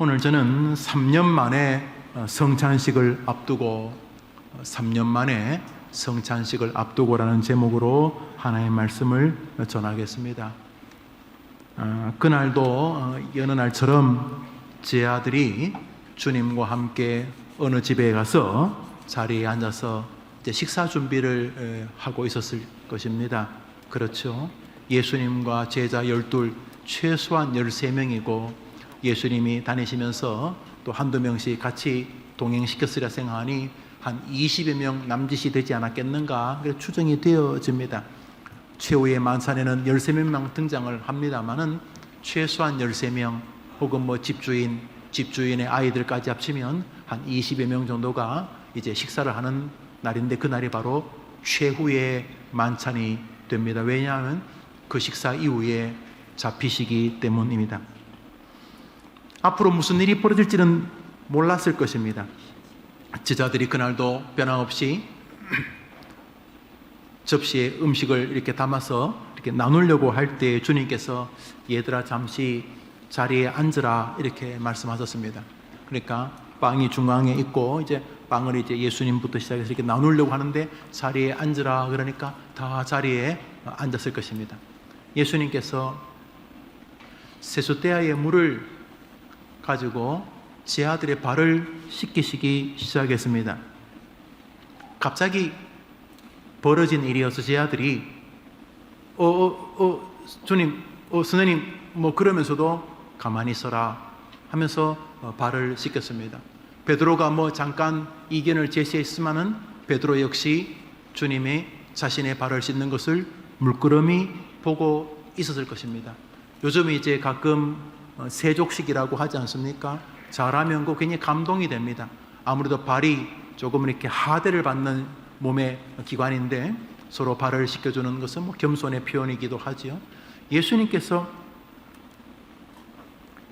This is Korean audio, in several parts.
오늘 저는 3년 만에 성찬식을 앞두고 3년 만에 성찬식을 앞두고라는 제목으로 하나님의 말씀을 전하겠습니다. 그날도 여느 날처럼 제 아들이 주님과 함께 어느 집에 가서 자리에 앉아서 이제 식사 준비를 하고 있었을 것입니다. 그렇죠. 예수님과 제자 12, 최소한 13명이고 예수님이 다니시면서 또 한두 명씩 같이 동행시켰으리라 생각하니 한 20여 명 남짓이 되지 않았겠는가 추정이 되어집니다. 최후의 만찬에는 13명 등장을 합니다만은 최소한 13명 혹은 뭐 집주인의 아이들까지 합치면 한 20여 명 정도가 이제 식사를 하는 날인데 그날이 바로 최후의 만찬이 됩니다. 왜냐하면 그 식사 이후에 잡히시기 때문입니다. 앞으로 무슨 일이 벌어질지는 몰랐을 것입니다. 제자들이 그날도 변함없이 접시에 음식을 이렇게 담아서 이렇게 나누려고 할 때 주님께서 얘들아 잠시 자리에 앉으라 이렇게 말씀하셨습니다. 그러니까 빵이 중앙에 있고 이제 빵을 이제 예수님부터 시작해서 이렇게 나누려고 하는데 자리에 앉으라 그러니까 다 자리에 앉았을 것입니다. 예수님께서 세숫대야에 물을 가지고 제 아들의 발을 씻기시기 시작했습니다. 갑자기 벌어진 일이어서 제 아들이 주님, 선생님 뭐 그러면서도 가만히 있어라 하면서 발을 씻겼습니다. 베드로가 뭐 잠깐 이견을 제시했지만은 베드로 역시 주님의 자신의 발을 씻는 것을 물끄러미 보고 있었을 것입니다. 요즘 이제 가끔 세족식이라고 하지 않습니까? 잘하면 그 굉장히 감동이 됩니다. 아무래도 발이 조금 이렇게 하대를 받는 몸의 기관인데 서로 발을 씻겨주는 것은 뭐 겸손의 표현이기도 하지요. 예수님께서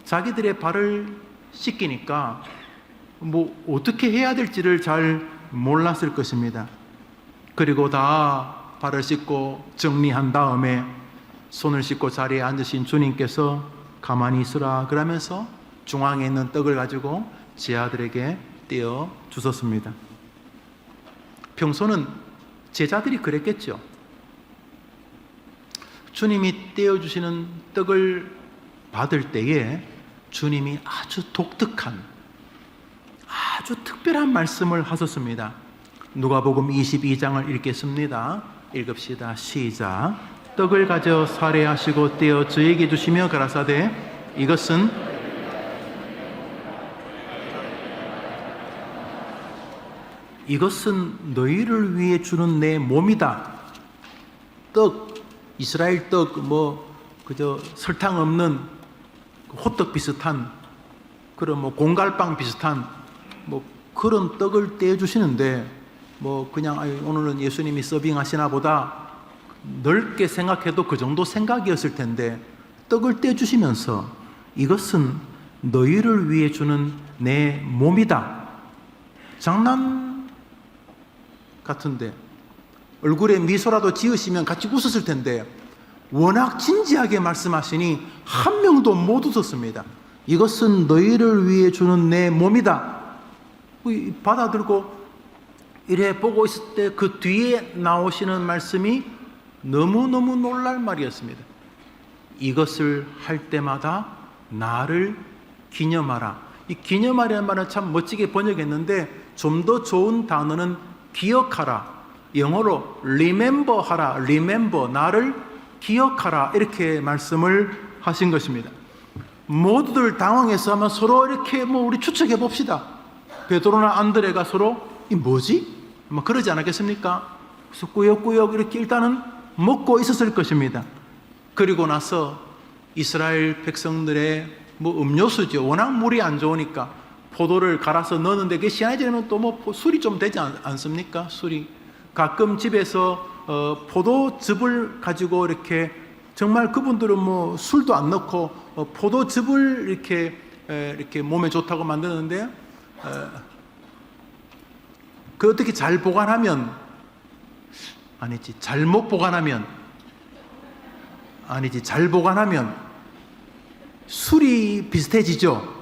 자기들의 발을 씻기니까 뭐 어떻게 해야 될지를 잘 몰랐을 것입니다. 그리고 다 발을 씻고 정리한 다음에 손을 씻고 자리에 앉으신 주님께서 가만히 있으라 그러면서 중앙에 있는 떡을 가지고 제 아들에게 떼어 주셨습니다. 평소는 제자들이 그랬겠죠. 주님이 떼어 주시는 떡을 받을 때에 주님이 아주 독특한 아주 특별한 말씀을 하셨습니다. 누가복음 22장을 읽겠습니다. 읽읍시다. 시작. 떡을 가져 살해하시고 떼어 저에게 주시며 가라사대 이것은 너희를 위해 주는 내 몸이다. 떡, 이스라엘 떡, 뭐 그저 설탕 없는 호떡 비슷한 그런 뭐 공갈빵 비슷한 뭐 그런 떡을 떼어 주시는데 뭐 그냥 오늘은 예수님이 서빙하시나 보다 넓게 생각해도 그 정도 생각이었을 텐데 떡을 떼주시면서 이것은 너희를 위해 주는 내 몸이다. 장난 같은데 얼굴에 미소라도 지으시면 같이 웃었을 텐데 워낙 진지하게 말씀하시니 한 명도 못 웃었습니다. 이것은 너희를 위해 주는 내 몸이다. 받아들고 이래 보고 있을 때 그 뒤에 나오시는 말씀이 너무너무 놀랄 말이었습니다. 이것을 할 때마다 나를 기념하라. 이 기념하라는 말은 참 멋지게 번역했는데 좀 더 좋은 단어는 기억하라. 영어로 remember 하라. remember, 나를 기억하라. 이렇게 말씀을 하신 것입니다. 모두들 당황해서 아마 서로 이렇게 뭐 우리 추측해 봅시다. 베드로나 안드레가 서로 이 뭐지? 뭐 그러지 않았겠습니까? 그래서 꾸역꾸역 이렇게 일단은 먹고 있었을 것입니다. 그리고 나서 이스라엘 백성들의 뭐 음료수죠. 워낙 물이 안 좋으니까 포도를 갈아서 넣었는데 그게 시간이 지나면 또 뭐 술이 좀 되지 않습니까? 술이 가끔 집에서 포도즙을 가지고 이렇게 정말 그분들은 뭐 술도 안 넣고 포도즙을 이렇게 몸에 좋다고 만드는데 그 어떻게 잘 보관하면 아니지 잘못 보관하면 아니지 잘 보관하면 술이 비슷해지죠.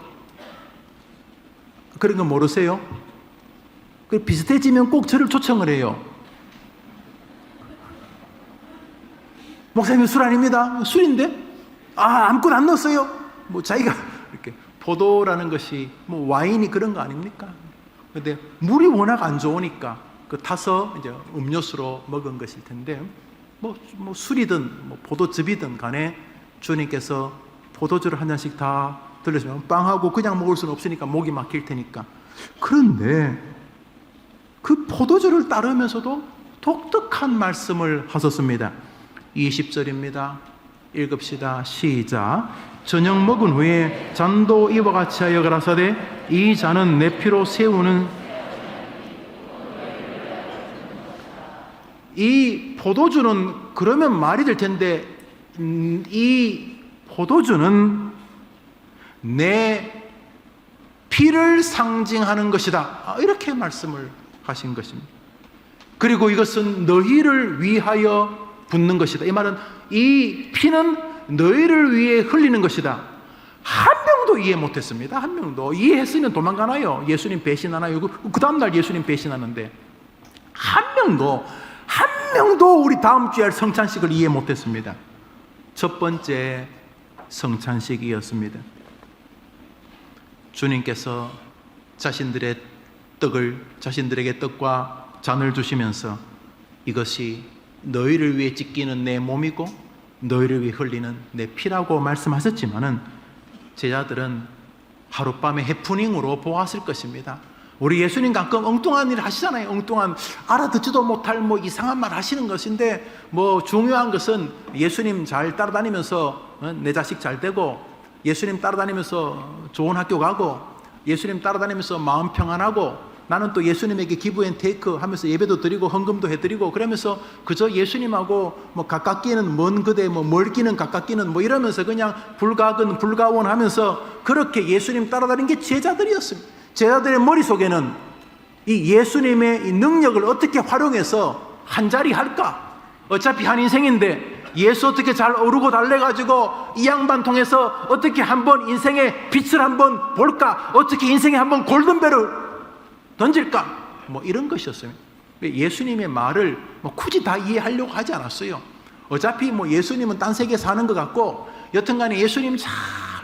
그런 거 모르세요? 그 비슷해지면 꼭 저를 초청을 해요. 목사님 술 아닙니다. 술인데? 아무것도 안 넣었어요. 뭐 자기가 이렇게 포도라는 것이 뭐 와인이 그런 거 아닙니까? 근데 물이 워낙 안 좋으니까 그 타서 이제 음료수로 먹은 것일 텐데 뭐 술이든 뭐 포도즙이든 간에 주님께서 포도주를 한 잔씩 다 들려주면 빵하고 그냥 먹을 수는 없으니까 목이 막힐 테니까. 그런데 그 포도주를 따르면서도 독특한 말씀을 하셨습니다. 20절입니다. 읽읍시다. 시작. 저녁 먹은 후에 잔도 이와 같이 하여 가라사대 이 잔은 내 피로 세우는. 이 포도주는 그러면 말이 될 텐데 이 포도주는 내 피를 상징하는 것이다. 이렇게 말씀을 하신 것입니다. 그리고 이것은 너희를 위하여 붓는 것이다. 이 말은 이 피는 너희를 위해 흘리는 것이다. 한 명도 이해 못했습니다. 한 명도. 이해했으면 도망가나요? 예수님 배신하나요? 그 다음날 예수님 배신하는데 한 명도 우리 다음 주에 할 성찬식을 이해 못했습니다. 첫 번째 성찬식이었습니다. 주님께서 자신들에게 떡과 잔을 주시면서 이것이 너희를 위해 찢기는 내 몸이고 너희를 위해 흘리는 내 피라고 말씀하셨지만은 제자들은 하룻밤의 해프닝으로 보았을 것입니다. 우리 예수님 가끔 엉뚱한 일 하시잖아요. 엉뚱한 알아듣지도 못할 뭐 이상한 말 하시는 것인데 뭐 중요한 것은 예수님 잘 따라다니면서 내 자식 잘 되고 예수님 따라다니면서 좋은 학교 가고 예수님 따라다니면서 마음 평안하고 나는 또 예수님에게 기브 앤 테이크 하면서 예배도 드리고 헌금도 해드리고 그러면서 그저 예수님하고 뭐 가깝기는 먼 그대 뭐 멀기는 가깝기는 뭐 이러면서 그냥 불가근 불가원 하면서 그렇게 예수님 따라다니는 게 제자들이었습니다. 제자들의 머릿속에는 이 예수님의 이 능력을 어떻게 활용해서 한 자리 할까? 어차피 한 인생인데 예수 어떻게 잘 오르고 달래가지고 이 양반 통해서 어떻게 한번 인생의 빛을 한번 볼까? 어떻게 인생에 한번 골든벨을 던질까? 뭐 이런 것이었어요. 예수님의 말을 뭐 굳이 다 이해하려고 하지 않았어요. 어차피 뭐 예수님은 딴 세계에 사는 것 같고 여튼간에 예수님 잘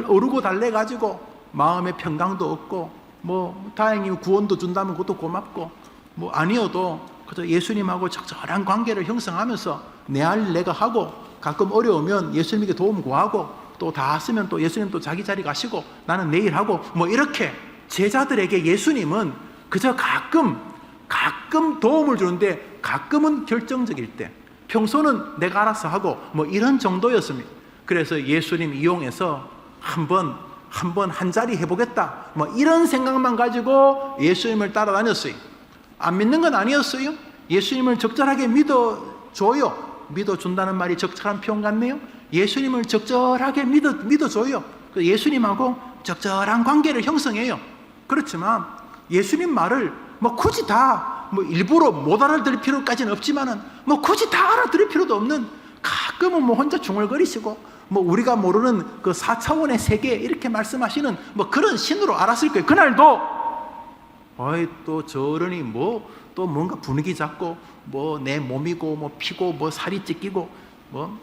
오르고 달래가지고 마음의 평강도 얻고 뭐 다행히 구원도 준다면 그것도 고맙고 뭐 아니어도 그저 예수님하고 적절한 관계를 형성하면서 내 할 내가 하고 가끔 어려우면 예수님에게 도움 구하고 또 다 쓰면 또 예수님 또 자기 자리 가시고 나는 내일 하고 뭐 이렇게 제자들에게 예수님은 그저 가끔 도움을 주는데 가끔은 결정적일 때 평소는 내가 알아서 하고 뭐 이런 정도였습니다. 그래서 예수님 이용해서 한번 한 자리 해보겠다 뭐 이런 생각만 가지고 예수님을 따라다녔어요. 안 믿는 건 아니었어요. 예수님을 적절하게 믿어준다는 말이 적절한 표현 같네요. 예수님을 적절하게 믿어줘요. 예수님하고 적절한 관계를 형성해요. 그렇지만 예수님 말을 뭐 굳이 다 뭐 일부러 못 알아들을 필요까지는 없지만은 뭐 굳이 다 알아들을 필요도 없는 가끔은 뭐 혼자 중얼거리시고 뭐 우리가 모르는 그 4차원의 세계 이렇게 말씀하시는 뭐 그런 신으로 알았을 거예요. 그날도 또 저러니 뭐 또 뭔가 분위기 잡고 뭐 내 몸이고 뭐 피고 뭐 살이 찢기고 뭐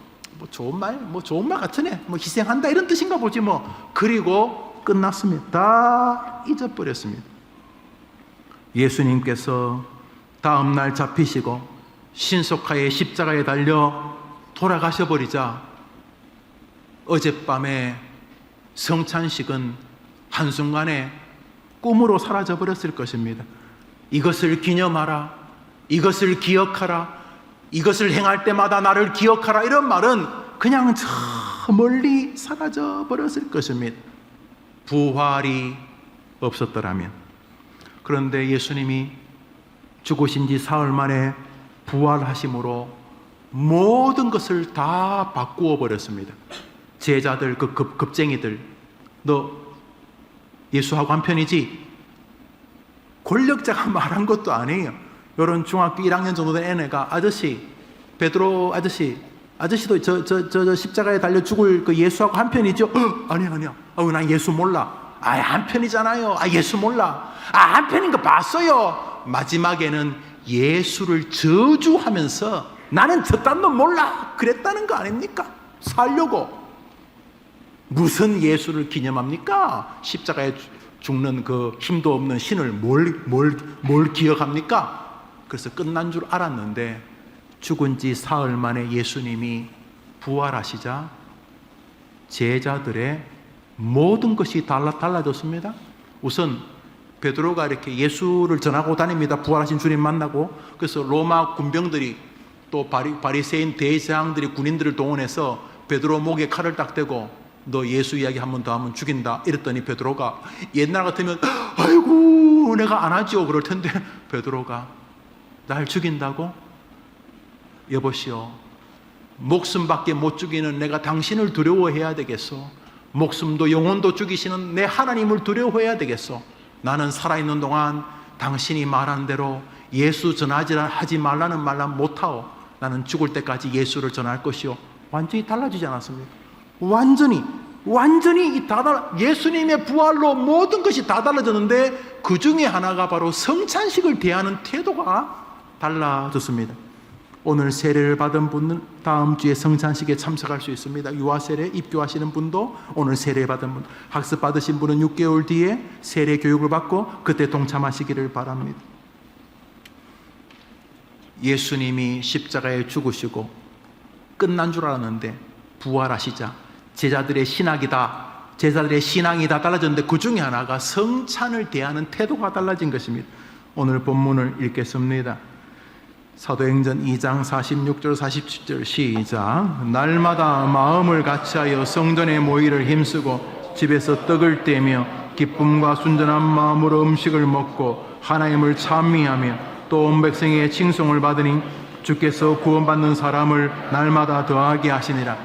좋은 말 같으네 뭐 희생한다 이런 뜻인가 보지 뭐. 그리고 끝났습니다. 다 잊어버렸습니다. 예수님께서 다음날 잡히시고 신속하게 십자가에 달려 돌아가셔 버리자 어젯밤에 성찬식은 한순간에 꿈으로 사라져 버렸을 것입니다. 이것을 기념하라, 이것을 기억하라, 이것을 행할 때마다 나를 기억하라 이런 말은 그냥 저 멀리 사라져 버렸을 것입니다. 부활이 없었더라면. 그런데 예수님이 죽으신 지 사흘 만에 부활하심으로 모든 것을 다 바꾸어 버렸습니다. 제자들 그 급쟁이들 너 예수하고 한편이지? 권력자가 말한 것도 아니에요. 이런 중학교 1학년 정도 된 애가 아저씨 베드로 아저씨도 저 십자가에 달려 죽을 그 예수하고 한편이죠? 아니야 난 예수 몰라. 한편이잖아요. 예수 몰라. 한편인 거 봤어요. 마지막에는 예수를 저주하면서 나는 저딴 놈 몰라 그랬다는 거 아닙니까? 살려고. 무슨 예수를 기념합니까? 십자가에 죽는 그 힘도 없는 신을 뭘 기억합니까? 그래서 끝난 줄 알았는데 죽은 지 사흘 만에 예수님이 부활하시자 제자들의 모든 것이 달라졌습니다. 우선 베드로가 이렇게 예수를 전하고 다닙니다. 부활하신 주님 만나고. 그래서 로마 군병들이 또 바리새인 대제사장들이 군인들을 동원해서 베드로 목에 칼을 딱 대고 너 예수 이야기 한 번 더 하면 죽인다 이랬더니 베드로가 옛날 같으면 아이고 내가 안 하죠 그럴 텐데 베드로가 날 죽인다고? 여보시오, 목숨밖에 못 죽이는 내가 당신을 두려워해야 되겠소? 목숨도 영혼도 죽이시는 내 하나님을 두려워해야 되겠소? 나는 살아있는 동안 당신이 말한 대로 예수 전하지 말라는 말만 못하오. 나는 죽을 때까지 예수를 전할 것이오. 완전히 달라지지 않았습니까? 완전히 예수님의 부활로 모든 것이 다 달라졌는데 그 중에 하나가 바로 성찬식을 대하는 태도가 달라졌습니다. 오늘 세례를 받은 분은 다음 주에 성찬식에 참석할 수 있습니다. 유아 세례 입교하시는 분도 오늘 세례 받은 분, 학습 받으신 분은 6개월 뒤에 세례 교육을 받고 그때 동참하시기를 바랍니다. 예수님이 십자가에 죽으시고 끝난 줄 알았는데 부활하시자 제자들의 신앙이 다 달라졌는데 그 중에 하나가 성찬을 대하는 태도가 달라진 것입니다. 오늘 본문을 읽겠습니다. 사도행전 2장 46절 47절 시작. 날마다 마음을 같이하여 성전에 모이를 힘쓰고 집에서 떡을 떼며 기쁨과 순전한 마음으로 음식을 먹고 하나님을 찬미하며 또 온 백성의 칭송을 받으니 주께서 구원받는 사람을 날마다 더하게 하시니라.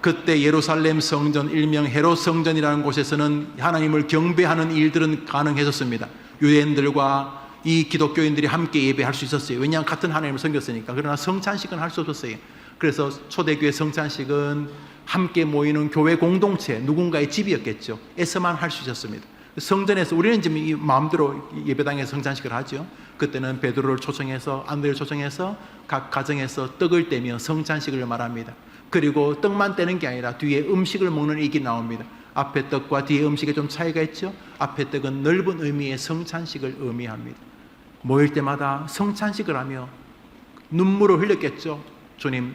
그때 예루살렘 성전 일명 헤롯 성전이라는 곳에서는 하나님을 경배하는 일들은 가능해졌습니다. 유대인들과 이 기독교인들이 함께 예배할 수 있었어요. 왜냐하면 같은 하나님을 섬겼으니까. 그러나 성찬식은 할 수 없었어요. 그래서 초대교회 성찬식은 함께 모이는 교회 공동체, 누군가의 집이었겠죠. 에서만 할 수 있었습니다. 성전에서 우리는 지금 이 마음대로 예배당에서 성찬식을 하죠. 그때는 베드로를 초청해서 안드레를 초청해서 각 가정에서 떡을 떼며 성찬식을 말합니다. 그리고 떡만 떼는 게 아니라 뒤에 음식을 먹는 얘기 나옵니다. 앞에 떡과 뒤에 음식에 좀 차이가 있죠. 앞에 떡은 넓은 의미의 성찬식을 의미합니다. 모일 때마다 성찬식을 하며 눈물을 흘렸겠죠. 주님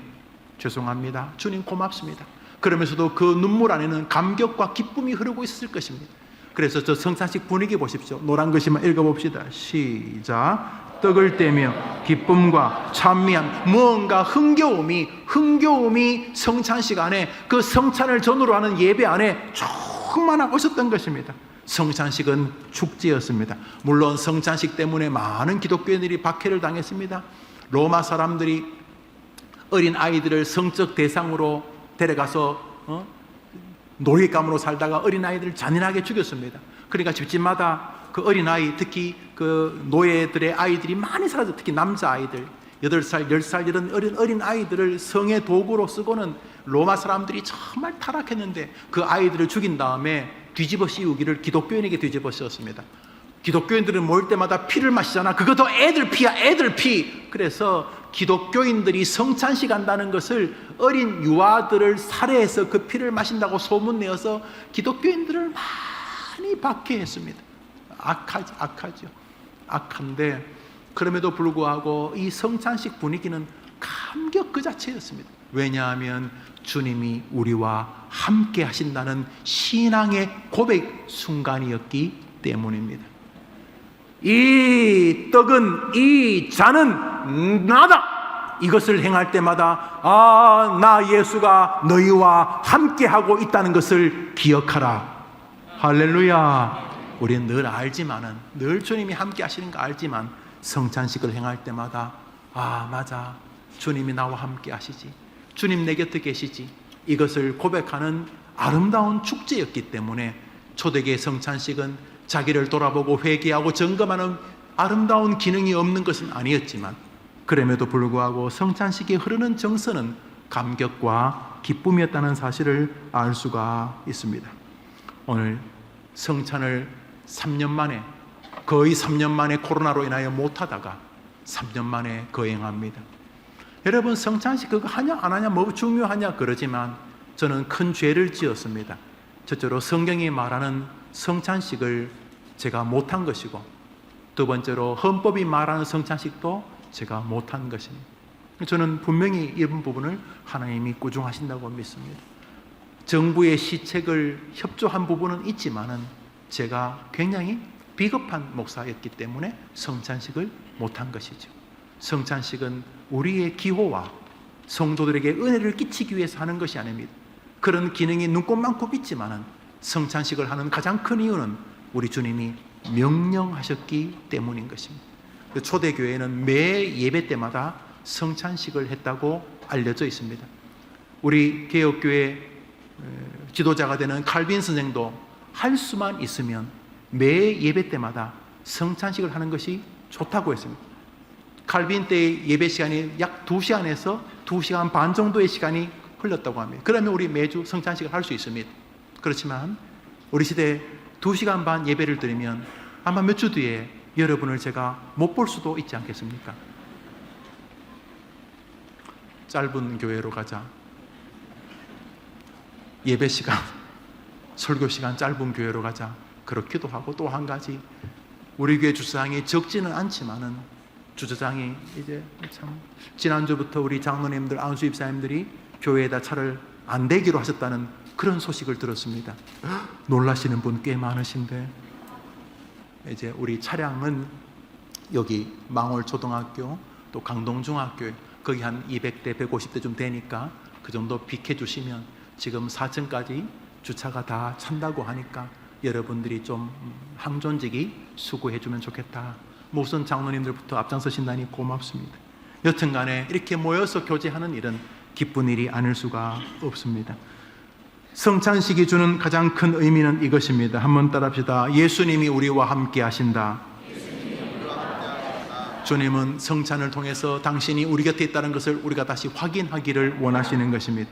죄송합니다. 주님 고맙습니다. 그러면서도 그 눈물 안에는 감격과 기쁨이 흐르고 있을 것입니다. 그래서 저 성찬식 분위기 보십시오. 노란 글씨만 읽어봅시다. 시작. 떡을 떼며 기쁨과 찬미함, 무언가 흥겨움이 성찬식 안에, 그 성찬을 전후로 하는 예배 안에 충만하고 있었던 것입니다. 성찬식은 축제였습니다. 물론 성찬식 때문에 많은 기독교인들이 박해를 당했습니다. 로마 사람들이 어린 아이들을 성적 대상으로 데려가서 노예감으로 살다가 어린아이들을 잔인하게 죽였습니다. 그러니까 집집마다 그 어린아이, 특히 그 노예들의 아이들이 많이 사라져. 특히 남자아이들 8살, 10살 이런 어린 아이들을 성의 도구로 쓰고는 로마 사람들이 정말 타락했는데 그 아이들을 죽인 다음에 뒤집어 씌우기를 기독교인에게 뒤집어 씌웠습니다. 기독교인들은 모일 때마다 피를 마시잖아. 그것도 애들 피야, 애들 피. 그래서 기독교인들이 성찬식 한다는 것을 어린 유아들을 살해해서 그 피를 마신다고 소문내어서 기독교인들을 많이 박해했습니다. 악하죠. 악한데 그럼에도 불구하고 이 성찬식 분위기는 감격 그 자체였습니다. 왜냐하면 주님이 우리와 함께 하신다는 신앙의 고백 순간이었기 때문입니다. 이 떡은, 이 잔은 나다. 이것을 행할 때마다 나 예수가 너희와 함께하고 있다는 것을 기억하라. 할렐루야. 우리는 늘 알지만은, 늘 주님이 함께 하시는 거 알지만 성찬식을 행할 때마다 맞아, 주님이 나와 함께 하시지, 주님 내 곁에 계시지, 이것을 고백하는 아름다운 축제였기 때문에 초대교회 성찬식은 자기를 돌아보고 회개하고 점검하는 아름다운 기능이 없는 것은 아니었지만 그럼에도 불구하고 성찬식에 흐르는 정서는 감격과 기쁨이었다는 사실을 알 수가 있습니다. 오늘 성찬을 3년 만에, 거의 3년 만에 코로나로 인하여 못하다가 3년 만에 거행합니다. 여러분, 성찬식 그거 하냐 안 하냐 뭐 중요하냐 그러지만 저는 큰 죄를 지었습니다. 첫째로 성경이 말하는 성찬식을 제가 못한 것이고, 두 번째로 헌법이 말하는 성찬식도 제가 못한 것입니다. 저는 분명히 이런 부분을 하나님이 꾸중하신다고 믿습니다. 정부의 시책을 협조한 부분은 있지만은 제가 굉장히 비겁한 목사였기 때문에 성찬식을 못한 것이죠. 성찬식은 우리의 기호와 성도들에게 은혜를 끼치기 위해서 하는 것이 아닙니다. 그런 기능이 눈꼽만큼 있지만은 성찬식을 하는 가장 큰 이유는 우리 주님이 명령하셨기 때문인 것입니다. 초대교회는 매 예배 때마다 성찬식을 했다고 알려져 있습니다. 우리 개혁교회 지도자가 되는 칼빈 선생도 할 수만 있으면 매 예배 때마다 성찬식을 하는 것이 좋다고 했습니다. 칼빈 때의 예배 시간이 약 2시간에서 2시간 반 정도의 시간이 흘렀다고 합니다. 그러면 우리 매주 성찬식을 할 수 있습니다. 그렇지만 우리 시대에 2시간 반 예배를 드리면 아마 몇 주 뒤에 여러분을 제가 못 볼 수도 있지 않겠습니까? 짧은 교회로 가자. 예배 시간, 설교 시간 짧은 교회로 가자. 그렇기도 하고, 또 한 가지, 우리 교회 주차장이 적지는 않지만은 주차장이 이제 참 지난주부터 우리 장로님들, 안수 입사님들이 교회에다 차를 안 대기로 하셨다는 그런 소식을 들었습니다. 놀라시는 분 꽤 많으신데, 이제 우리 차량은 여기 망월 초등학교 또 강동 중학교 거기 한 200대 150대 좀 되니까 그 정도 비켜주시면 지금 4층까지 주차가 다 찬다고 하니까 여러분들이 좀 항존직이 수고해 주면 좋겠다. 우선 장로님들부터 앞장서신다니 고맙습니다. 여튼간에 이렇게 모여서 교제하는 일은 기쁜 일이 아닐 수가 없습니다. 성찬식이 주는 가장 큰 의미는 이것입니다. 한번 따라합시다. 예수님이 우리와 함께 하신다. 주님은 성찬을 통해서 당신이 우리 곁에 있다는 것을 우리가 다시 확인하기를 원하시는 것입니다.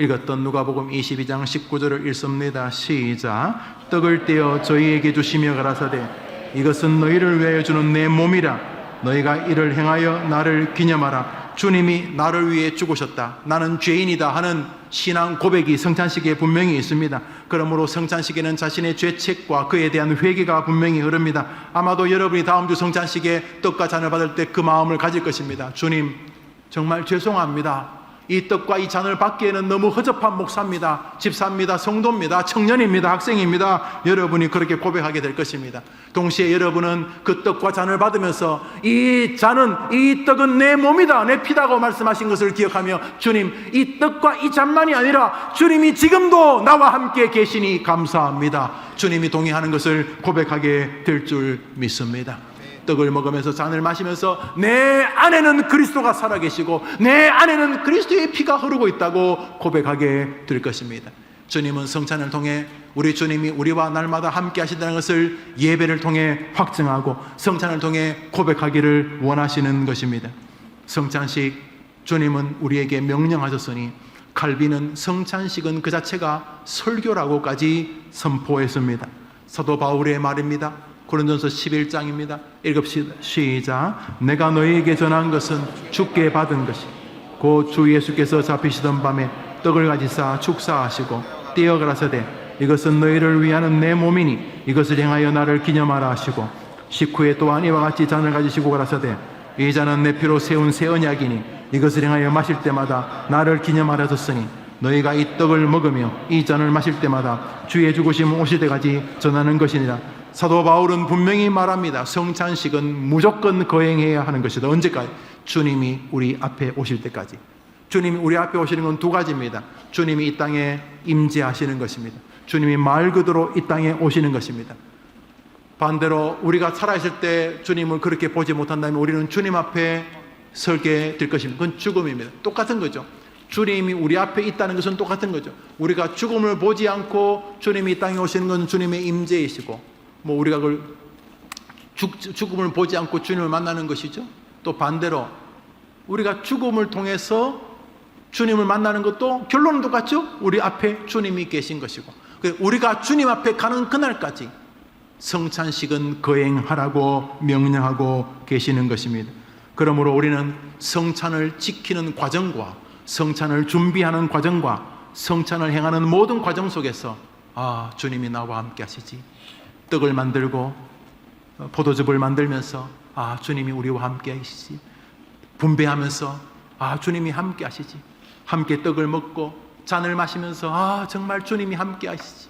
읽었던 누가복음 22장 19절을 읽습니다. 시작. 떡을 떼어 저희에게 주시며 가라사대 이것은 너희를 위하여 주는 내 몸이라. 너희가 이를 행하여 나를 기념하라. 주님이 나를 위해 죽으셨다. 나는 죄인이다 하는 신앙 고백이 성찬식에 분명히 있습니다. 그러므로 성찬식에는 자신의 죄책과 그에 대한 회개가 분명히 흐릅니다. 아마도 여러분이 다음 주 성찬식에 떡과 잔을 받을 때 그 마음을 가질 것입니다. 주님, 정말 죄송합니다. 이 떡과 이 잔을 받기에는 너무 허접한 목사입니다. 집사입니다. 성도입니다. 청년입니다. 학생입니다. 여러분이 그렇게 고백하게 될 것입니다. 동시에 여러분은 그 떡과 잔을 받으면서 이 잔은, 이 떡은 내 몸이다, 내 피다고 말씀하신 것을 기억하며 주님, 이 떡과 이 잔만이 아니라 주님이 지금도 나와 함께 계시니 감사합니다. 주님이 동의하는 것을 고백하게 될 줄 믿습니다. 떡을 먹으면서 잔을 마시면서 내 안에는 그리스도가 살아계시고 내 안에는 그리스도의 피가 흐르고 있다고 고백하게 될 것입니다. 주님은 성찬을 통해 우리 주님이 우리와 날마다 함께 하신다는 것을 예배를 통해 확증하고 성찬을 통해 고백하기를 원하시는 것입니다. 성찬식, 주님은 우리에게 명령하셨으니 칼빈은 성찬식은 그 자체가 설교라고까지 선포했습니다. 사도 바울의 말입니다. 고린도전서 11장입니다. 읽읍시다. 시작. 내가 너희에게 전한 것은 주께 받은 것이 곧 주 예수께서 잡히시던 밤에 떡을 가지사 축사하시고 떼어 가라사대 이것은 너희를 위하는 내 몸이니 이것을 행하여 나를 기념하라 하시고 식후에 또한 이와 같이 잔을 가지시고 가라사대 이 잔은 내 피로 세운 새 언약이니 이것을 행하여 마실 때마다 나를 기념하라 하셨으니 너희가 이 떡을 먹으며 이 잔을 마실 때마다 주의 죽으심 오실 때까지 전하는 것이니라. 사도 바울은 분명히 말합니다. 성찬식은 무조건 거행해야 하는 것이다. 언제까지? 주님이 우리 앞에 오실 때까지. 주님이 우리 앞에 오시는 건 두 가지입니다. 주님이 이 땅에 임재하시는 것입니다. 주님이 말 그대로 이 땅에 오시는 것입니다. 반대로 우리가 살아있을 때 주님을 그렇게 보지 못한다면 우리는 주님 앞에 설게 될 것입니다. 그건 죽음입니다. 똑같은 거죠. 주님이 우리 앞에 있다는 것은 똑같은 거죠. 우리가 죽음을 보지 않고 주님이 이 땅에 오시는 건 주님의 임재이시고 우리가 그걸 죽음을 보지 않고 주님을 만나는 것이죠. 또 반대로 우리가 죽음을 통해서 주님을 만나는 것도 결론은 똑같죠. 우리 앞에 주님이 계신 것이고 우리가 주님 앞에 가는 그날까지 성찬식은 거행하라고 명령하고 계시는 것입니다. 그러므로 우리는 성찬을 지키는 과정과 성찬을 준비하는 과정과 성찬을 행하는 모든 과정 속에서 주님이 나와 함께 하시지. 떡을 만들고 포도즙을 만들면서 주님이 우리와 함께 하시지. 분배하면서 주님이 함께 하시지. 함께 떡을 먹고 잔을 마시면서 정말 주님이 함께 하시지.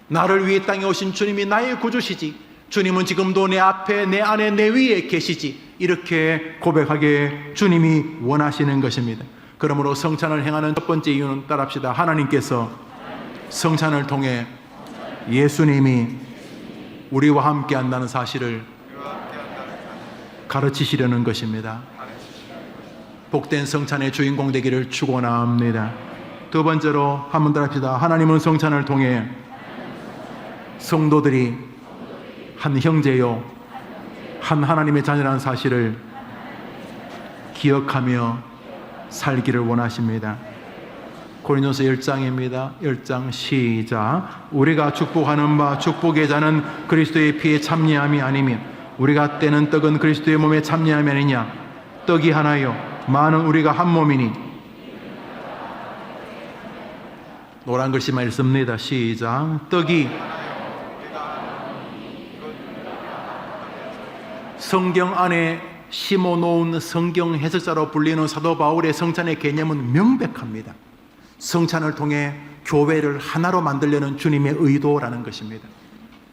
나를 위해 땅에 오신 주님이 나의 구주시지. 주님은 지금도 내 앞에, 내 안에, 내 위에 계시지. 이렇게 고백하게 주님이 원하시는 것입니다. 그러므로 성찬을 행하는 첫 번째 이유는 따라합시다. 하나님께서 성찬을 통해 예수님이 우리와 함께 한다는 사실을 가르치시려는 것입니다. 복된 성찬의 주인공 되기를 축원합니다. 두 번째로 한 번 더 합시다. 하나님은 성찬을 통해 성도들이 한 형제요 한 하나님의 자녀라는 사실을 기억하며 살기를 원하십니다. 고린도서 10장입니다. 10장 시작. 우리가 축복하는 바 축복의 자는 그리스도의 피에 참여함이 아니며 우리가 떼는 떡은 그리스도의 몸에 참여함이 아니냐. 떡이 하나요 많은 우리가 한 몸이니. 노란 글씨만 읽습니다. 시작. 떡이 성경 안에 심어놓은 성경 해석자로 불리는 사도 바울의 성찬의 개념은 명백합니다. 성찬을 통해 교회를 하나로 만들려는 주님의 의도라는 것입니다.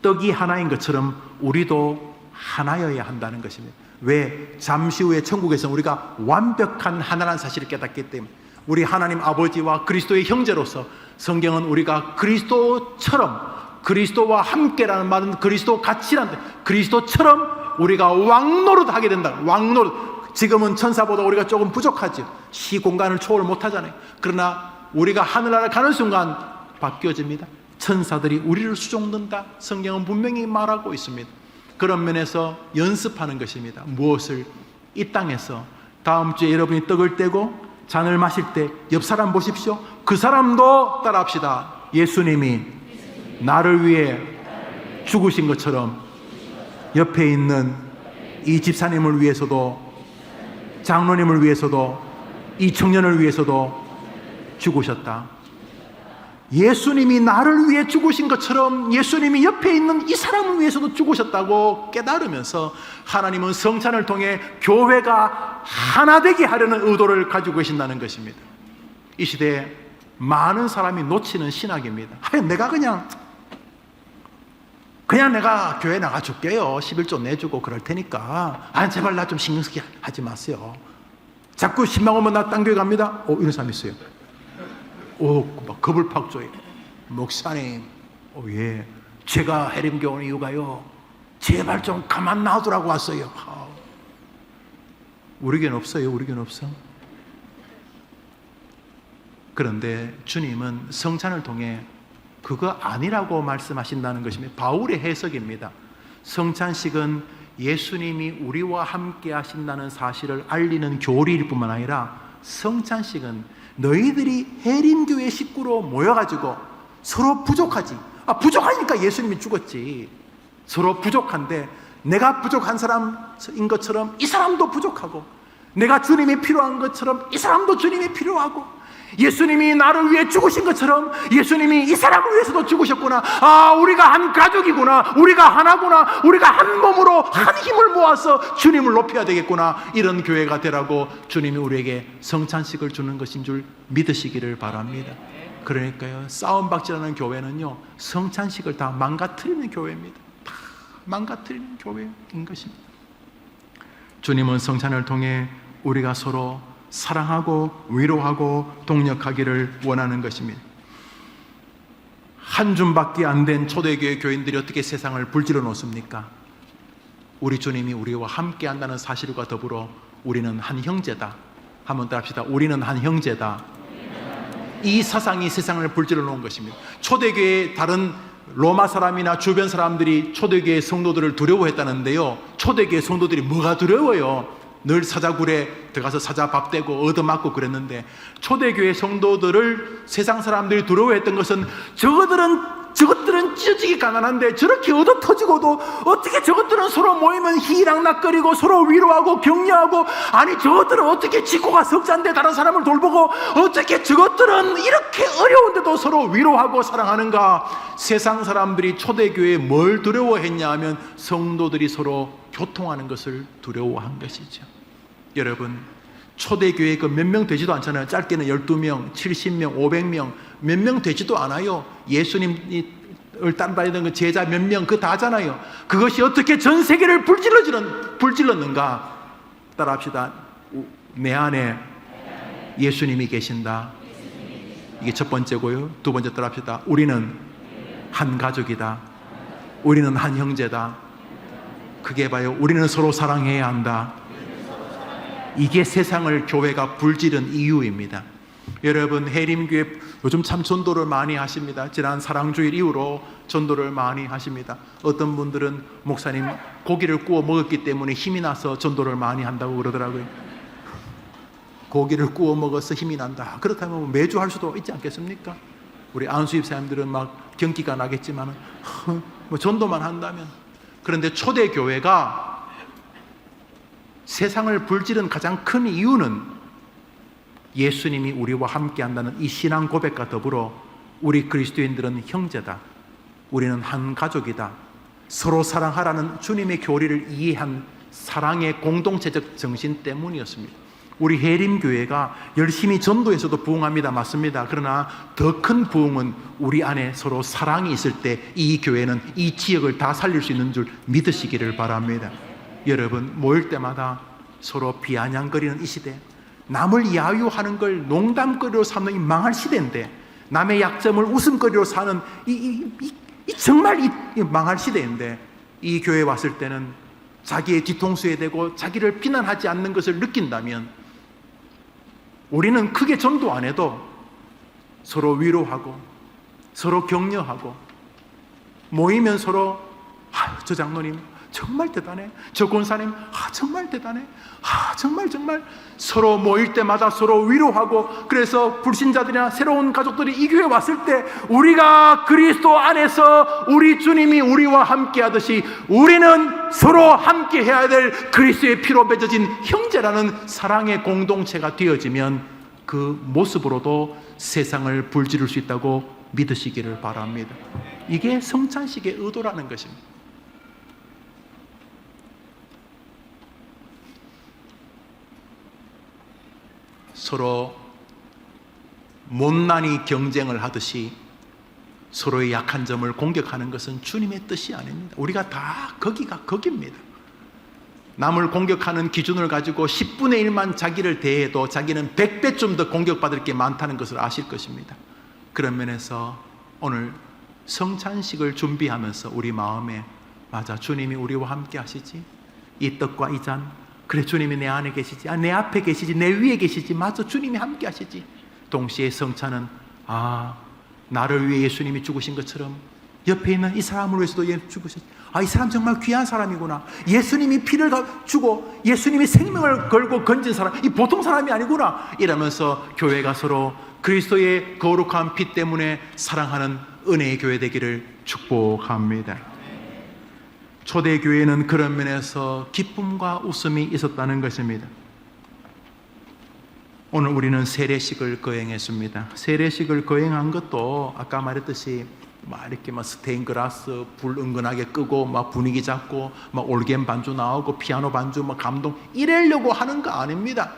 떡이 하나인 것처럼 우리도 하나여야 한다는 것입니다. 왜? 잠시 후에 천국에서 우리가 완벽한 하나라는 사실을 깨닫기 때문에 우리 하나님 아버지와 그리스도의 형제로서 성경은 우리가 그리스도처럼, 그리스도와 함께라는 말은 그리스도 같이라는, 그리스도처럼 우리가 왕노릇 하게 된다. 왕노릇. 지금은 천사보다 우리가 조금 부족하죠. 시공간을 초월 못하잖아요. 그러나 우리가 하늘나라를 가는 순간 바뀌어집니다. 천사들이 우리를 수종든다. 성경은 분명히 말하고 있습니다. 그런 면에서 연습하는 것입니다. 무엇을? 이 땅에서 다음 주에 여러분이 떡을 떼고 잔을 마실 때 옆 사람 보십시오. 그 사람도 따라합시다. 예수님이 나를 위해 죽으신 것처럼 옆에 있는 이 집사님을 위해서도, 장로님을 위해서도, 이 청년을 위해서도 죽으셨다. 예수님이 나를 위해 죽으신 것처럼 예수님이 옆에 있는 이 사람을 위해서도 죽으셨다고 깨달으면서 하나님은 성찬을 통해 교회가 하나 되게 하려는 의도를 가지고 계신다는 것입니다. 이 시대에 많은 사람이 놓치는 신학입니다. 내가 교회 나가줄게요. 11조 내주고 그럴 테니까. 제발 나 좀 신경 쓰게 하지 마세요. 자꾸 신방 오면 나 딴 교회 갑니다. 이런 사람 있어요. 막 겁을 팍 줘요. 목사님, 예, 제가 해림교 온 이유가요, 제발 좀 가만 놔두라고 왔어요. 우리 교회는 없어요. 우리 교회는 없어. 그런데 주님은 성찬을 통해 그거 아니라고 말씀하신다는 것입니다. 바울의 해석입니다. 성찬식은 예수님이 우리와 함께 하신다는 사실을 알리는 교리일 뿐만 아니라 성찬식은 너희들이 해림교회 식구로 모여가지고 서로 부족하지. 부족하니까 예수님이 죽었지. 서로 부족한데 내가 부족한 사람인 것처럼 이 사람도 부족하고, 내가 주님이 필요한 것처럼 이 사람도 주님이 필요하고, 예수님이 나를 위해 죽으신 것처럼 예수님이 이 사람을 위해서도 죽으셨구나. 우리가 한 가족이구나. 우리가 하나구나. 우리가 한 몸으로 한 힘을 모아서 주님을 높여야 되겠구나. 이런 교회가 되라고 주님이 우리에게 성찬식을 주는 것인 줄 믿으시기를 바랍니다. 그러니까요, 싸움박질하는 교회는요, 성찬식을 다 망가뜨리는 교회입니다. 다 망가뜨리는 교회인 것입니다. 주님은 성찬을 통해 우리가 서로 사랑하고 위로하고 동력하기를 원하는 것입니다. 한 줌밖에 안 된 초대교회 교인들이 어떻게 세상을 불질러 놓습니까? 우리 주님이 우리와 함께 한다는 사실과 더불어 우리는 한 형제다. 한번 더 합시다. 우리는 한 형제다. 이 사상이 세상을 불질러 놓은 것입니다. 초대교회의 다른 로마 사람이나 주변 사람들이 초대교회 성도들을 두려워했다는데요, 초대교회 성도들이 뭐가 두려워요? 늘 사자굴에 들어가서 사자 밥 대고 얻어맞고 그랬는데, 초대교회 성도들을 세상 사람들이 두려워했던 것은 저들은 저것들은 찢어지기 가난한데 저렇게 얻어 터지고도 어떻게 저것들은 서로 모이면 희락락거리고 서로 위로하고 격려하고, 아니 저것들은 어떻게 지구가 석자인데 다른 사람을 돌보고 어떻게 저것들은 이렇게 어려운데도 서로 위로하고 사랑하는가. 세상 사람들이 초대교회에 뭘 두려워했냐 하면 성도들이 서로 교통하는 것을 두려워한 것이죠. 여러분, 초대교회 그 몇 명 되지도 않잖아요. 짧게는 12명, 70명, 500명, 몇 명 되지도 않아요. 예수님을 따라다니던 그 제자 몇 명, 그거 다잖아요. 그것이 어떻게 전 세계를 불질렀는가. 따라합시다. 내 안에 예수님이 계신다. 이게 첫 번째고요. 두 번째 따라합시다. 우리는 한 가족이다. 우리는 한 형제다. 그게 봐요. 우리는 서로 사랑해야 한다. 이게 세상을 교회가 불지른 이유입니다. 여러분, 해림교회 요즘 참 전도를 많이 하십니다. 지난 사랑주일 이후로 전도를 많이 하십니다. 어떤 분들은 목사님 고기를 구워 먹었기 때문에 힘이 나서 전도를 많이 한다고 그러더라고요. 고기를 구워 먹어서 힘이 난다. 그렇다면 매주 할 수도 있지 않겠습니까? 우리 안수입 사람들은 막 경기가 나겠지만 뭐 전도만 한다면. 그런데 초대교회가 세상을 불지른 가장 큰 이유는 예수님이 우리와 함께 한다는 이 신앙 고백과 더불어 우리 그리스도인들은 형제다. 우리는 한 가족이다. 서로 사랑하라는 주님의 교리를 이해한 사랑의 공동체적 정신 때문이었습니다. 우리 해림교회가 열심히 전도에서도 부흥합니다. 맞습니다. 그러나 더 큰 부흥은 우리 안에 서로 사랑이 있을 때 이 교회는 이 지역을 다 살릴 수 있는 줄 믿으시기를 바랍니다. 여러분, 모일 때마다 서로 비아냥거리는 이 시대, 남을 야유하는 걸 농담거리로 삼는 이 망할 시대인데, 남의 약점을 웃음거리로 사는 정말 이 망할 시대인데, 이 교회에 왔을 때는 자기의 뒤통수에 대고 자기를 비난하지 않는 것을 느낀다면 우리는 크게 전도 안 해도 서로 위로하고 서로 격려하고 모이면 서로 저 장로님 정말 대단해, 저 권사님 정말 대단해, 정말 서로 모일 때마다 서로 위로하고, 그래서 불신자들이나 새로운 가족들이 이 교회에 왔을 때 우리가 그리스도 안에서 우리 주님이 우리와 함께 하듯이 우리는 서로 함께 해야 될 그리스도의 피로 맺어진 형제라는 사랑의 공동체가 되어지면 그 모습으로도 세상을 불지를 수 있다고 믿으시기를 바랍니다. 이게 성찬식의 의도라는 것입니다. 서로 못난이 경쟁을 하듯이 서로의 약한 점을 공격하는 것은 주님의 뜻이 아닙니다. 우리가 다 거기입니다. 남을 공격하는 기준을 가지고 10분의 1만 자기를 대해도 자기는 100배쯤 더 공격받을 게 많다는 것을 아실 것입니다. 그런 면에서 오늘 성찬식을 준비하면서 우리 마음에, 맞아, 주님이 우리와 함께 하시지, 이 떡과 이 잔, 그래 주님이 내 안에 계시지, 내 앞에 계시지, 내 위에 계시지, 맞아, 주님이 함께 하시지. 동시에 성찬은 나를 위해 예수님이 죽으신 것처럼 옆에 있는 이 사람을 위해서도 죽으셨지. 이 사람 정말 귀한 사람이구나. 예수님이 피를 주고 예수님이 생명을 걸고 건진 사람, 이 보통 사람이 아니구나. 이러면서 교회가 서로 그리스도의 거룩한 피 때문에 사랑하는 은혜의 교회 되기를 축복합니다. 초대교회는 그런 면에서 기쁨과 웃음이 있었다는 것입니다. 오늘 우리는 세례식을 거행했습니다. 세례식을 거행한 것도 아까 말했듯이 이렇게 스테인그라스 불 은근하게 끄고 분위기 잡고 올겐 반주 나오고 피아노 반주 감동 이래려고 하는 거 아닙니다.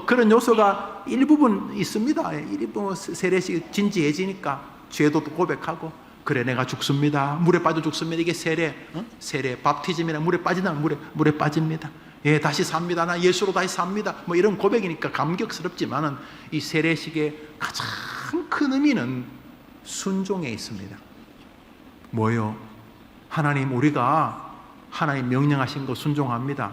그런 요소가 일부분 있습니다. 일부 세례식 진지해지니까 죄도 고백하고, 그래 내가 죽습니다, 물에 빠져 죽습니다. 이게 세례 밥티즘이나 물에 빠지면 물에 빠집니다. 예, 다시 삽니다. 나 예수로 다시 삽니다. 이런 고백이니까 감격스럽지만은 이 세례식의 가장 큰 의미는 순종에 있습니다. 뭐요? 하나님, 우리가 하나님 명령하신 거 순종합니다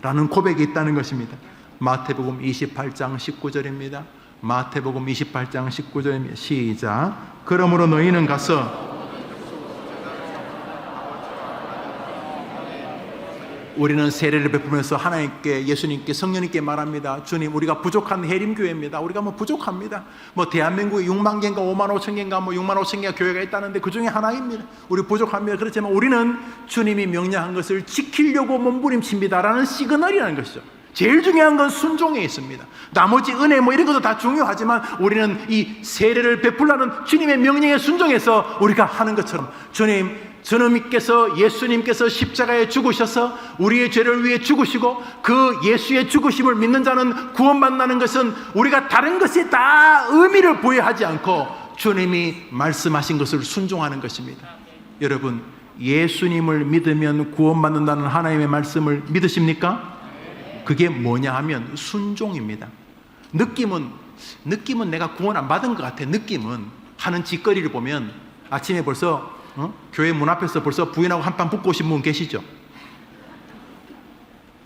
라는 고백이 있다는 것입니다. 마태복음 28장 19절입니다. 마태복음 28장 19절입니다. 시작. 그러므로 너희는 가서 우리는 세례를 베푸면서 하나님께, 예수님께, 성령님께 말합니다. 주님, 우리가 부족한 해림교회입니다. 우리가 뭐 부족합니다. 뭐 대한민국에 6만 개인가 5만 5천 개인가 뭐 6만 5천 개가 교회가 있다는데 그 중에 하나입니다. 우리 부족합니다. 그렇지만 우리는 주님이 명령한 것을 지키려고 몸부림칩니다라는 시그널이라는 것이죠. 제일 중요한 건 순종에 있습니다. 나머지 은혜 뭐 이런 것도 다 중요하지만 우리는 이 세례를 베풀라는 주님의 명령에 순종해서 우리가 하는 것처럼, 주님께서, 예수님께서 십자가에 죽으셔서 우리의 죄를 위해 죽으시고 그 예수의 죽으심을 믿는 자는 구원받는 것은 우리가 다른 것에 다 의미를 부여하지 않고 주님이 말씀하신 것을 순종하는 것입니다. 여러분, 예수님을 믿으면 구원받는다는 하나님의 말씀을 믿으십니까? 그게 뭐냐 하면 순종입니다. 느낌은 내가 구원 안 받은 것 같아. 느낌은 하는 짓거리를 보면 아침에 벌써 교회 문 앞에서 벌써 부인하고 한판 붙고 오신 분 계시죠?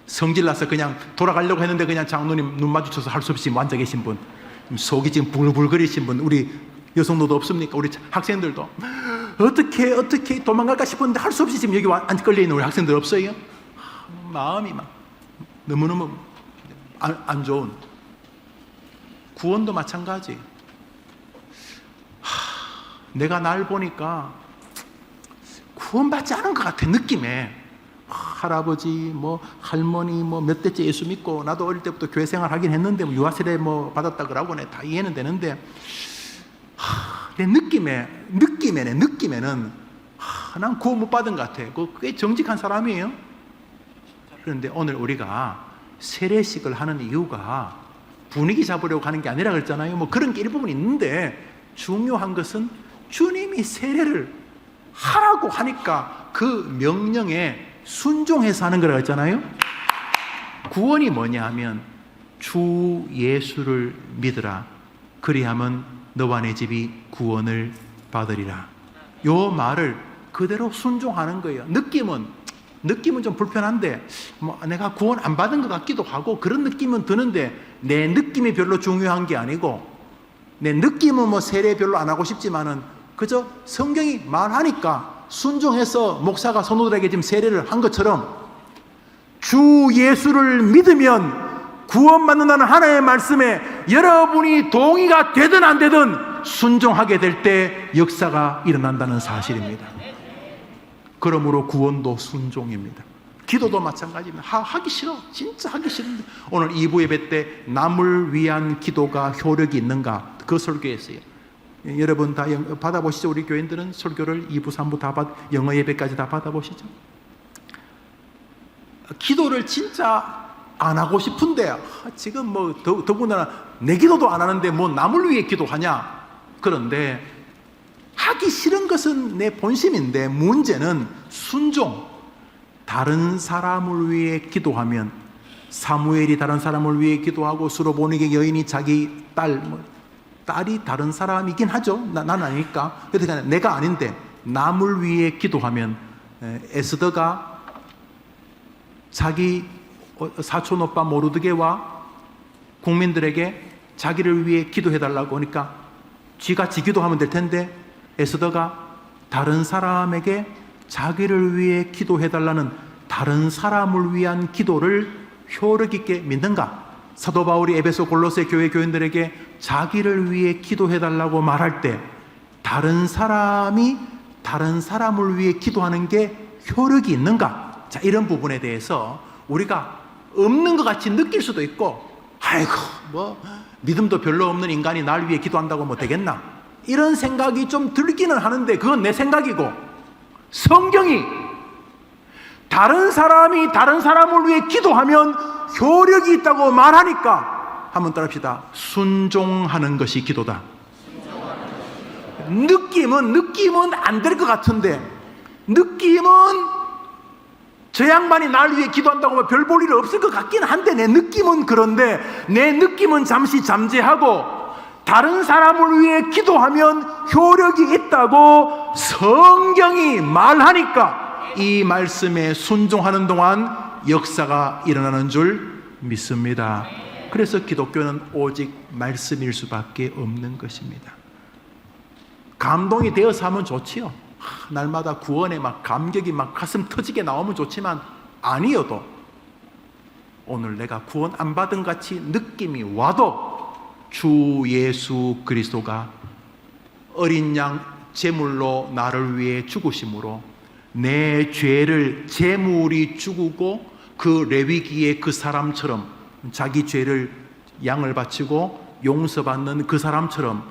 성질나서 그냥 돌아가려고 했는데 그냥 장로님 눈 마주쳐서 할 수 없이 앉아 계신 분, 속이 지금 불불거리신 분, 우리 여성도도 없습니까? 우리 학생들도 어떻게 도망갈까 싶었는데 할 수 없이 지금 여기 앉아 걸려있는 우리 학생들 없어요? 마음이 막 너무너무 안 좋은. 구원도 마찬가지. 내가 날 보니까 구원받지 않은 것 같아. 느낌에 할아버지 뭐 할머니 뭐 몇 대째 예수 믿고 나도 어릴 때부터 교회 생활 하긴 했는데 뭐 유아세례 뭐 받았다 그러고 내 다 이해는 되는데 내 느낌에는 난 구원 못 받은 것 같아. 꽤 정직한 사람이에요. 그런데 오늘 우리가 세례식을 하는 이유가 분위기 잡으려고 하는 게 아니라 그랬잖아요. 뭐 그런 게 일부분 있는데 중요한 것은 주님이 세례를 하라고 하니까 그 명령에 순종해서 하는 거라고 했잖아요. 구원이 뭐냐 하면 주 예수를 믿으라. 그리하면 너와 내 집이 구원을 받으리라. 요 말을 그대로 순종하는 거예요. 느낌은 좀 불편한데 뭐 내가 구원 안 받은 것 같기도 하고 그런 느낌은 드는데 내 느낌이 별로 중요한 게 아니고 내 느낌은 뭐 세례 별로 안 하고 싶지만은 그저 성경이 말하니까 순종해서 목사가 성도들에게 지금 세례를 한 것처럼 주 예수를 믿으면 구원받는다는 하나님의 말씀에 여러분이 동의가 되든 안 되든 순종하게 될 때 역사가 일어난다는 사실입니다. 그러므로 구원도 순종입니다. 기도도 마찬가지입니다. 하기 싫어. 진짜 하기 싫은데 오늘 2부 예배 때 남을 위한 기도가 효력이 있는가 그 설교했어요. 여러분 다 받아보시죠. 우리 교인들은 설교를 2부 3부 다 영어 예배까지 다 받아보시죠. 기도를 진짜 안 하고 싶은데 지금 뭐 더군다나 내 기도도 안 하는데 뭐 남을 위해 기도하냐. 그런데 하기 싫은 것은 내 본심인데 문제는 순종. 다른 사람을 위해 기도하면 사무엘이 다른 사람을 위해 기도하고 수로보니게 여인이 자기 딸이 다른 사람이긴 하죠. 난 아니니까. 그러니까 내가 아닌데 남을 위해 기도하면 에스더가 자기 사촌 오빠 모르드게와 국민들에게 자기를 위해 기도해달라고 하니까 쥐가 지 기도하면 될 텐데 에스더가 다른 사람에게 자기를 위해 기도해달라는 다른 사람을 위한 기도를 효력 있게 믿는가? 사도 바울이 에베소 골로새 교회 교인들에게 자기를 위해 기도해달라고 말할 때 다른 사람이 다른 사람을 위해 기도하는 게 효력이 있는가? 자, 이런 부분에 대해서 우리가 없는 것 같이 느낄 수도 있고 아이고 뭐 믿음도 별로 없는 인간이 날 위해 기도한다고 뭐 되겠나? 이런 생각이 좀 들기는 하는데 그건 내 생각이고 성경이 다른 사람이 다른 사람을 위해 기도하면 효력이 있다고 말하니까 한번 따라합시다. 순종하는 것이 기도다. 느낌은 안 될 것 같은데 느낌은 저 양반이 날 위해 기도한다고 하면 별 볼 일 없을 것 같긴 한데 내 느낌은 그런데 내 느낌은 잠시 잠재하고 다른 사람을 위해 기도하면 효력이 있다고 성경이 말하니까 이 말씀에 순종하는 동안 역사가 일어나는 줄 믿습니다. 그래서 기독교는 오직 말씀일 수밖에 없는 것입니다. 감동이 되어서 하면 좋지요. 날마다 구원에 막 감격이 막 가슴 터지게 나오면 좋지만 아니어도 오늘 내가 구원 안 받은 같이 느낌이 와도 주 예수 그리스도가 어린 양 제물로 나를 위해 죽으심으로 내 죄를 제물이 죽고 그 레위기의 그 사람처럼 자기 죄를 양을 바치고 용서받는 그 사람처럼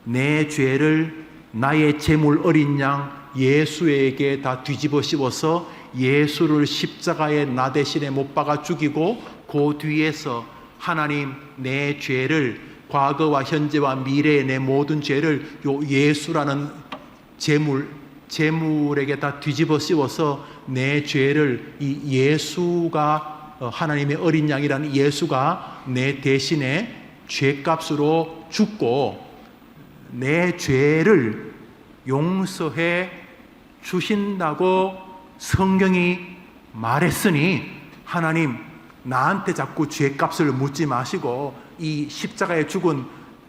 내 죄를 나의 제물 어린 양 예수에게 다 뒤집어 씌워서 예수를 십자가에 나 대신에 못 박아 죽이고 그 뒤에서 하나님 내 죄를 과거와 현재와 미래의 내 모든 죄를 요 예수라는 제물에게 다 뒤집어 씌워서 내 죄를 이 예수가 하나님의 어린 양이라는 예수가 내 대신에 죄값으로 죽고 내 죄를 용서해 주신다고 성경이 말했으니 하나님 나한테 자꾸 죄값을 묻지 마시고 이 십자가에 죽은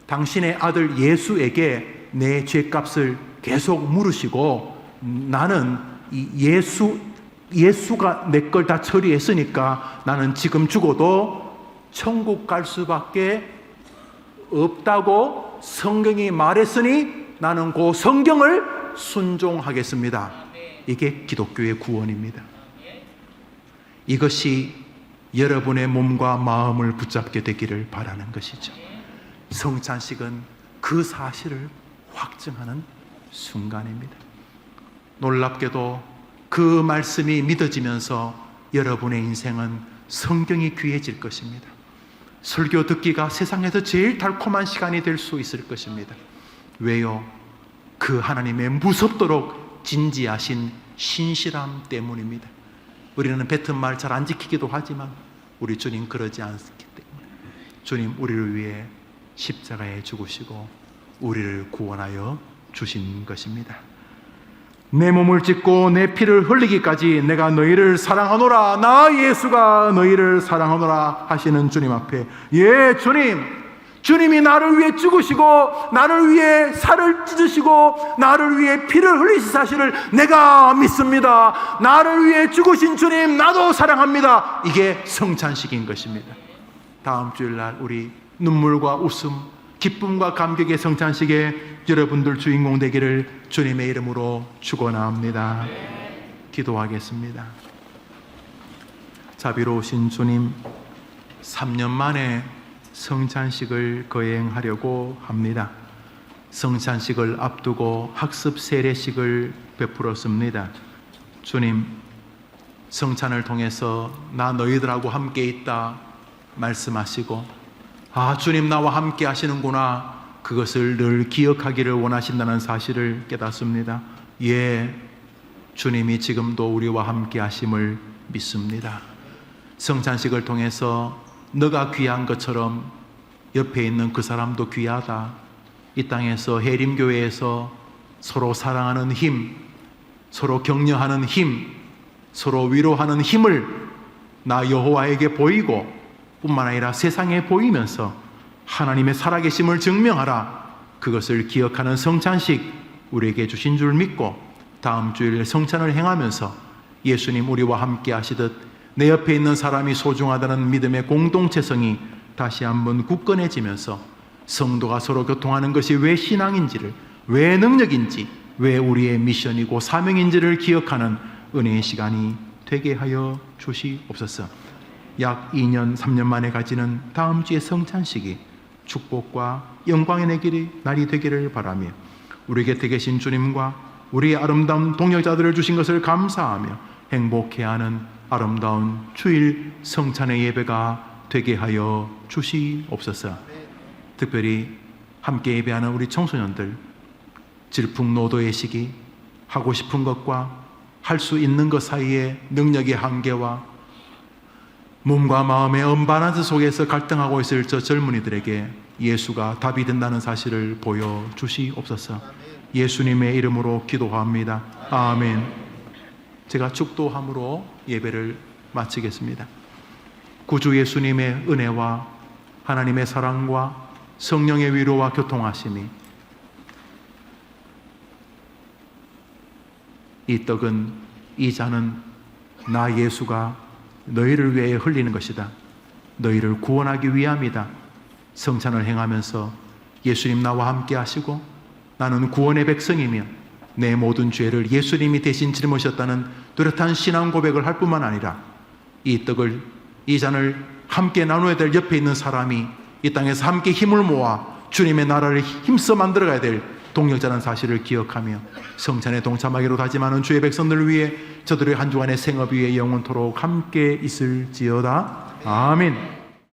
당신의 아들 예수에게 내 죄값을 계속 물으시고 나는 이 예수가 내 걸 다 처리했으니까 나는 지금 죽어도 천국 갈 수밖에 없다고 성경이 말했으니 나는 그 성경을 순종하겠습니다. 이게 기독교의 구원입니다. 이것이 여러분의 몸과 마음을 붙잡게 되기를 바라는 것이죠. 성찬식은 그 사실을 확증하는 순간입니다. 놀랍게도 그 말씀이 믿어지면서 여러분의 인생은 성경이 귀해질 것입니다. 설교 듣기가 세상에서 제일 달콤한 시간이 될 수 있을 것입니다. 왜요? 그 하나님의 무섭도록 진지하신 신실함 때문입니다. 우리는 뱉은 말 잘 안 지키기도 하지만 우리 주님 그러지 않기 때문에 주님 우리를 위해 십자가에 죽으시고 우리를 구원하여 주신 것입니다. 내 몸을 찢고 내 피를 흘리기까지 내가 너희를 사랑하노라, 나 예수가 너희를 사랑하노라 하시는 주님 앞에, 예 주님이 나를 위해 죽으시고 나를 위해 살을 찢으시고 나를 위해 피를 흘리신 사실을 내가 믿습니다. 나를 위해 죽으신 주님 나도 사랑합니다. 이게 성찬식인 것입니다. 다음 주일날 우리 눈물과 웃음, 기쁨과 감격의 성찬식에 여러분들 주인공 되기를 주님의 이름으로 축원합니다. 기도하겠습니다. 자비로우신 주님, 3년 만에 성찬식을 거행하려고 합니다. 성찬식을 앞두고 학습 세례식을 베풀었습니다. 주님, 성찬을 통해서 나 너희들하고 함께 있다 말씀하시고, 아 주님 나와 함께 하시는구나, 그것을 늘 기억하기를 원하신다는 사실을 깨닫습니다. 예, 주님이 지금도 우리와 함께 하심을 믿습니다. 성찬식을 통해서 너가 귀한 것처럼 옆에 있는 그 사람도 귀하다, 이 땅에서 해림교회에서 서로 사랑하는 힘, 서로 격려하는 힘, 서로 위로하는 힘을 나 여호와에게 보이고 뿐만 아니라 세상에 보이면서 하나님의 살아계심을 증명하라, 그것을 기억하는 성찬식 우리에게 주신 줄 믿고 다음 주일 성찬을 행하면서 예수님 우리와 함께 하시듯 내 옆에 있는 사람이 소중하다는 믿음의 공동체성이 다시 한번 굳건해지면서 성도가 서로 교통하는 것이 왜 신앙인지를, 왜 능력인지, 왜 우리의 미션이고 사명인지를 기억하는 은혜의 시간이 되게 하여 주시옵소서. 약 2년, 3년 만에 가지는 다음 주의 성찬식이 축복과 영광의 날이 되기를 바라며 우리 곁에 계신 주님과 우리의 아름다운 동역자들을 주신 것을 감사하며 행복해하는 아름다운 주일 성찬의 예배가 되게 하여 주시옵소서. 특별히 함께 예배하는 우리 청소년들, 질풍노도의 시기, 하고 싶은 것과 할 수 있는 것 사이에 능력의 한계와 몸과 마음의 언밸런스 속에서 갈등하고 있을 저 젊은이들에게 예수가 답이 된다는 사실을 보여주시옵소서. 예수님의 이름으로 기도합니다. 아멘. 제가 축도함으로 예배를 마치겠습니다. 구주 예수님의 은혜와 하나님의 사랑과 성령의 위로와 교통하심이, 이 떡은 이 잔은 나 예수가 너희를 위해 흘리는 것이다. 너희를 구원하기 위함이다. 성찬을 행하면서 예수님 나와 함께 하시고 나는 구원의 백성이며 내 모든 죄를 예수님이 대신 짊으셨다는 뚜렷한 신앙 고백을 할 뿐만 아니라 이 떡을, 이 잔을 함께 나눠야 될 옆에 있는 사람이 이 땅에서 함께 힘을 모아 주님의 나라를 힘써 만들어가야 될 동력자라는 사실을 기억하며 성찬에 동참하기로 다짐하는 주의 백성들을 위해 저들의 한 주간의 생업 위에 영원토록 함께 있을지어다. 아멘.